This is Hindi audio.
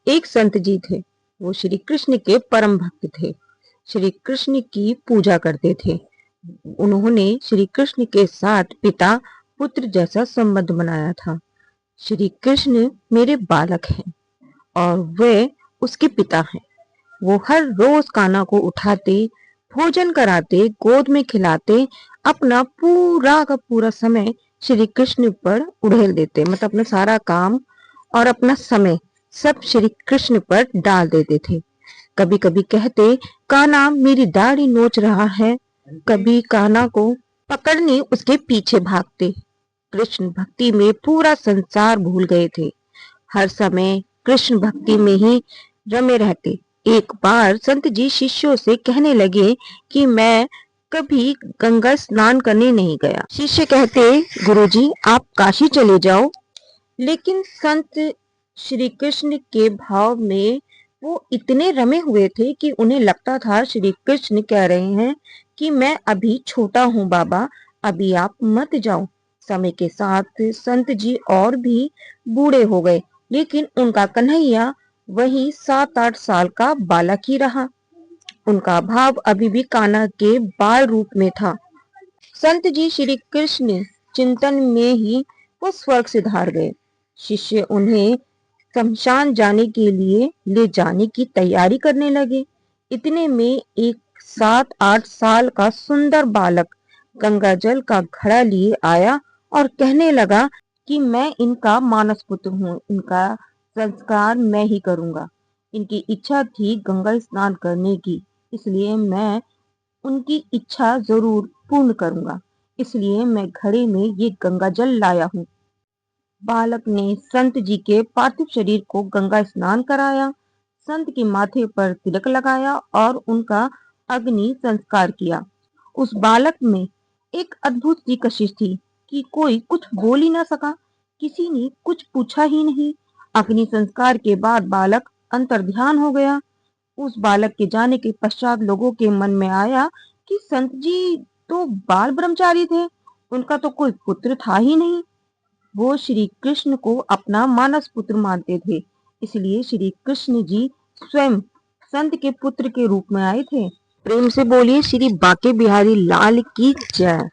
एक संत जी थे। वो श्री कृष्ण के परम भक्त थे। श्री कृष्ण की पूजा करते थे। उन्होंने श्री कृष्ण के साथ पिता पुत्र जैसा संबंध बनाया था। श्री कृष्ण मेरे बालक हैं और वे उसके पिता हैं। वो हर रोज कान्हा को उठाते, भोजन कराते, गोद में खिलाते, अपना पूरा का पूरा समय श्री कृष्ण पर उड़ेल देते। मतलब अपना सारा काम और अपना समय सब श्री कृष्ण पर डाल देते थे। कभी कभी कहते, कान्हा मेरी दाढ़ी नोच रहा है। कभी कान्हा को पकड़ने उसके पीछे भागते। कृष्ण भक्ति में पूरा संसार भूल गए थे। हर समय कृष्ण भक्ति में ही रमे रहते। एक बार संत जी शिष्यों से कहने लगे कि मैं कभी गंगा स्नान करने नहीं गया। शिष्य कहते, गुरुजी आप काशी चले जाओ। लेकिन संत श्री कृष्ण के भाव में वो इतने रमे हुए थे कि उन्हें लगता था श्री कृष्ण कह रहे हैं कि मैं अभी छोटा हूँ बाबा, अभी आप मत जाओ। समय के साथ संत जी और भी बूढ़े हो गए, लेकिन उनका कन्हैया वही 7-8 साल का बालक ही रहा। उनका भाव अभी भी कान्हा के बाल रूप में था। संत जी श्री कृष्ण चिंतन में ही वो स्वर्ग सिधार गए। शिष्य उन्हें शमशान जाने के लिए ले जाने की तैयारी करने लगे। इतने में एक 7-8 साल का सुंदर बालक गंगा जल का घड़ा लिए आया और कहने लगा कि मैं इनका मानस पुत्र हूँ, इनका संस्कार मैं ही करूंगा। इनकी इच्छा थी गंगा स्नान करने की, इसलिए मैं उनकी इच्छा जरूर पूर्ण करूंगा। इसलिए मैं घड़े में ये गंगा जल लाया हूँ। बालक ने संत जी के पार्थिव शरीर को गंगा स्नान कराया, संत के माथे पर तिलक लगाया और उनका अग्नि संस्कार किया। उस बालक में एक अद्भुत सी कशिश थी कि कोई कुछ बोल ही ना सका, किसी ने कुछ पूछा ही नहीं। अग्नि संस्कार के बाद बालक अंतर्ध्यान हो गया। उस बालक के जाने के पश्चात लोगों के मन में आया कि संत जी तो बाल ब्रह्मचारी थे, उनका तो कोई पुत्र था ही नहीं। वो श्री कृष्ण को अपना मानस पुत्र मानते थे, इसलिए श्री कृष्ण जी स्वयं संत के पुत्र के रूप में आए थे। प्रेम से बोलिए श्री बांके बिहारी लाल की जय।